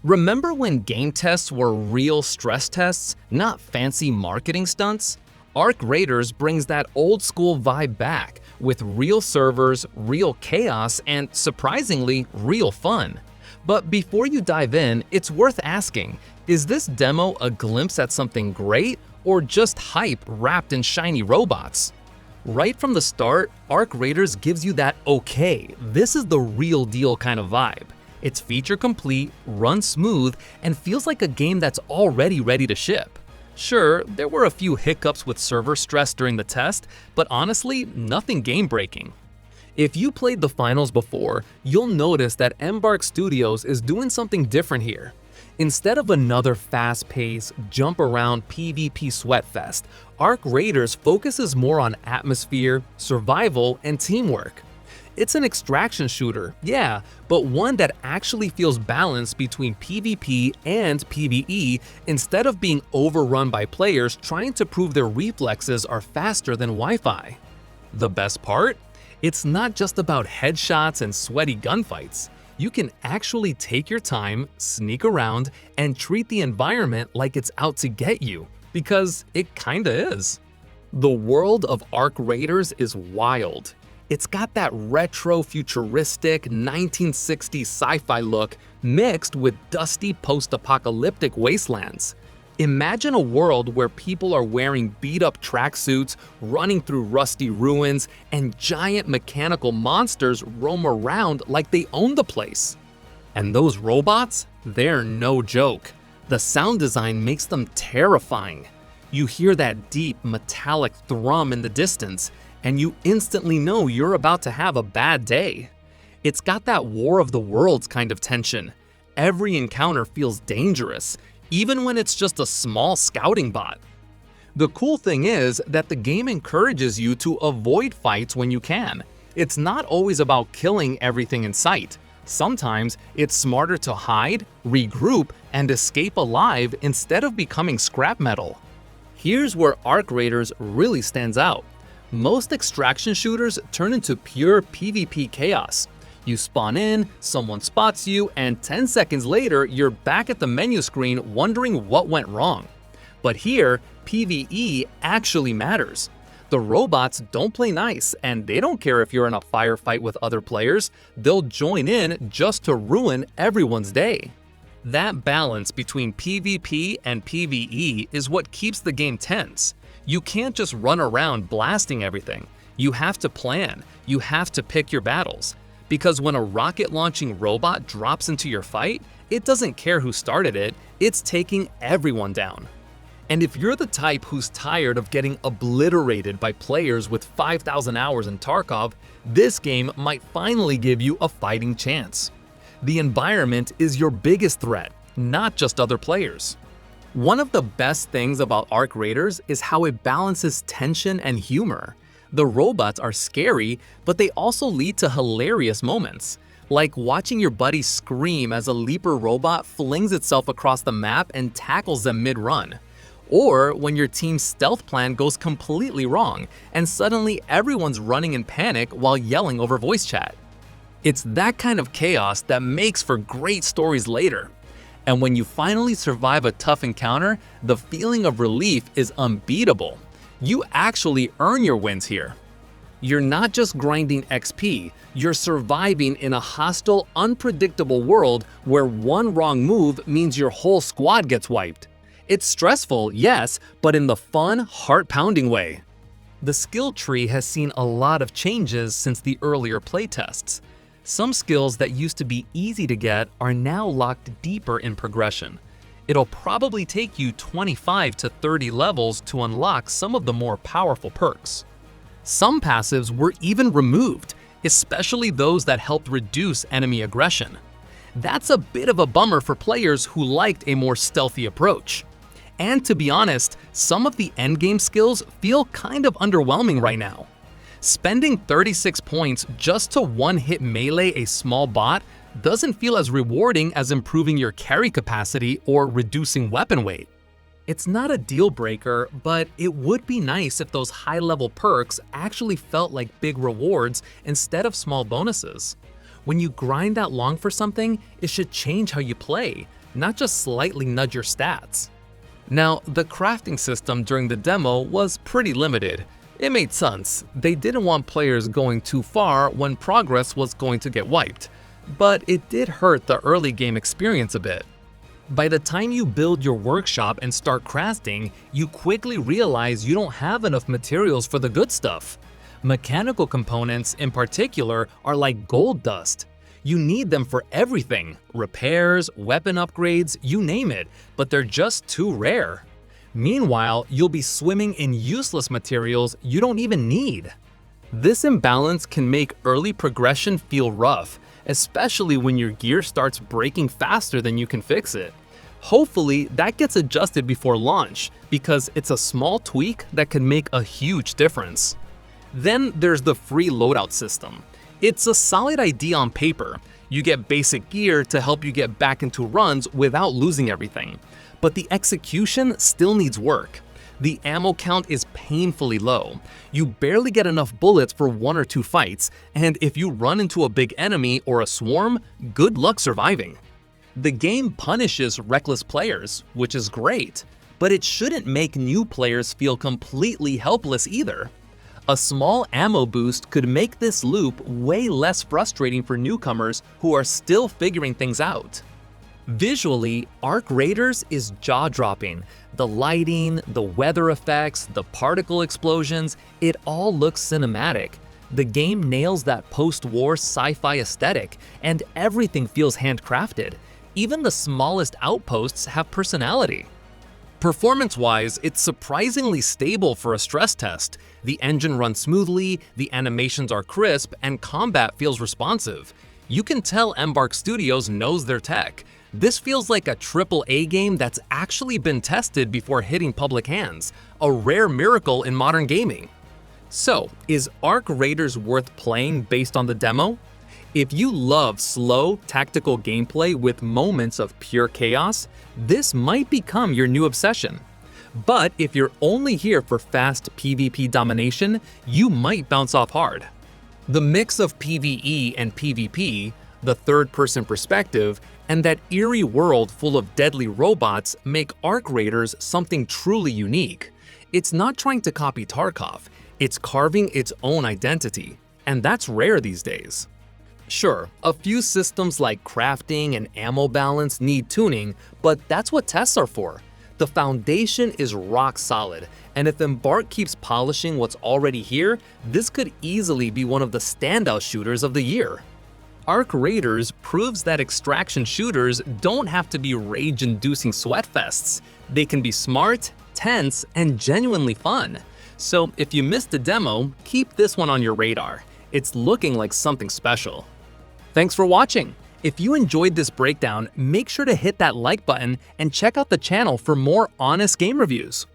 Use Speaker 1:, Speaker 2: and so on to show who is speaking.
Speaker 1: Remember when game tests were real stress tests, not fancy marketing stunts? Arc Raiders brings that old school vibe back with real servers, real chaos, and surprisingly, real fun. But before you dive in, it's worth asking, is this demo a glimpse at something great or just hype wrapped in shiny robots? Right from the start, Arc Raiders gives you that okay, this is the real deal kind of vibe. It's feature complete, runs smooth, and feels like a game that's already ready to ship. Sure, there were a few hiccups with server stress during the test, but honestly, nothing game-breaking. If you played the finals before, you'll notice that Embark Studios is doing something different here. Instead of another fast-paced, jump-around PvP sweatfest, Arc Raiders focuses more on atmosphere, survival, and teamwork. It's an extraction shooter, yeah, but one that actually feels balanced between PvP and PvE instead of being overrun by players trying to prove their reflexes are faster than Wi-Fi. The best part? It's not just about headshots and sweaty gunfights. You can actually take your time, sneak around, and treat the environment like it's out to get you, because it kinda is. The world of Arc Raiders is wild. It's got that retro futuristic 1960s sci-fi look mixed with dusty post-apocalyptic wastelands. Imagine a world where people are wearing beat-up tracksuits, running through rusty ruins, and giant mechanical monsters roam around like they own the place. And those robots? They're no joke. The sound design makes them terrifying. You hear that deep, metallic thrum in the distance, and you instantly know you're about to have a bad day. It's got that War of the Worlds kind of tension. Every encounter feels dangerous, even when it's just a small scouting bot. The cool thing is that the game encourages you to avoid fights when you can. It's not always about killing everything in sight. Sometimes it's smarter to hide, regroup, and escape alive instead of becoming scrap metal. Here's where Arc Raiders really stands out. Most extraction shooters turn into pure PvP chaos. You spawn in, someone spots you, and 10 seconds later, you're back at the menu screen wondering what went wrong. But here, PvE actually matters. The robots don't play nice, and they don't care if you're in a firefight with other players. They'll join in just to ruin everyone's day. That balance between PvP and PvE is what keeps the game tense. You can't just run around blasting everything. You have to plan. You have to pick your battles. Because when a rocket-launching robot drops into your fight, it doesn't care who started it, it's taking everyone down. And if you're the type who's tired of getting obliterated by players with 5,000 hours in Tarkov, this game might finally give you a fighting chance. The environment is your biggest threat, not just other players. One of the best things about Arc Raiders is how it balances tension and humor. The robots are scary, but they also lead to hilarious moments, like watching your buddy scream as a leaper robot flings itself across the map and tackles them mid-run. Or when your team's stealth plan goes completely wrong, and suddenly everyone's running in panic while yelling over voice chat. It's that kind of chaos that makes for great stories later. And when you finally survive a tough encounter, the feeling of relief is unbeatable. You actually earn your wins here. You're not just grinding XP, you're surviving in a hostile, unpredictable world where one wrong move means your whole squad gets wiped. It's stressful, yes, but in the fun, heart-pounding way. The skill tree has seen a lot of changes since the earlier playtests. Some skills that used to be easy to get are now locked deeper in progression. It'll probably take you 25 to 30 levels to unlock some of the more powerful perks. Some passives were even removed, especially those that helped reduce enemy aggression. That's a bit of a bummer for players who liked a more stealthy approach. And to be honest, some of the endgame skills feel kind of underwhelming right now. Spending 36 points just to one-hit melee a small bot doesn't feel as rewarding as improving your carry capacity or reducing weapon weight. It's not a deal breaker, but it would be nice if those high-level perks actually felt like big rewards instead of small bonuses. When you grind that long for something, it should change how you play, not just slightly nudge your stats. Now, the crafting system during the demo was pretty limited. It made sense. They didn't want players going too far when progress was going to get wiped. But it did hurt the early game experience a bit. By the time you build your workshop and start crafting, you quickly realize you don't have enough materials for the good stuff. Mechanical components, in particular, are like gold dust. You need them for everything, repairs, weapon upgrades, you name it, but they're just too rare. Meanwhile, you'll be swimming in useless materials you don't even need. This imbalance can make early progression feel rough, especially when your gear starts breaking faster than you can fix it. Hopefully, that gets adjusted before launch, because it's a small tweak that can make a huge difference. Then there's the free loadout system. It's a solid idea on paper. You get basic gear to help you get back into runs without losing everything. But the execution still needs work. The ammo count is painfully low. You barely get enough bullets for 1 or 2 fights, and if you run into a big enemy or a swarm, good luck surviving. The game punishes reckless players, which is great, but it shouldn't make new players feel completely helpless either. A small ammo boost could make this loop way less frustrating for newcomers who are still figuring things out. Visually, Arc Raiders is jaw-dropping. The lighting, the weather effects, the particle explosions, it all looks cinematic. The game nails that post-war sci-fi aesthetic, and everything feels handcrafted. Even the smallest outposts have personality. Performance-wise, it's surprisingly stable for a stress test. The engine runs smoothly, the animations are crisp, and combat feels responsive. You can tell Embark Studios knows their tech. This feels like a AAA game that's actually been tested before hitting public hands, a rare miracle in modern gaming. So, is Arc Raiders worth playing based on the demo? If you love slow, tactical gameplay with moments of pure chaos, this might become your new obsession. But if you're only here for fast PvP domination, you might bounce off hard. The mix of PvE and PvP, the third-person perspective, and that eerie world full of deadly robots make Arc Raiders something truly unique. It's not trying to copy Tarkov, it's carving its own identity, and that's rare these days. Sure, a few systems like crafting and ammo balance need tuning, but that's what tests are for. The foundation is rock solid, and if Embark keeps polishing what's already here, this could easily be one of the standout shooters of the year. Arc Raiders proves that extraction shooters don't have to be rage-inducing sweatfests. They can be smart, tense, and genuinely fun. So if you missed the demo, keep this one on your radar. It's looking like something special. Thanks for watching. If you enjoyed this breakdown, make sure to hit that like button and check out the channel for more honest game reviews.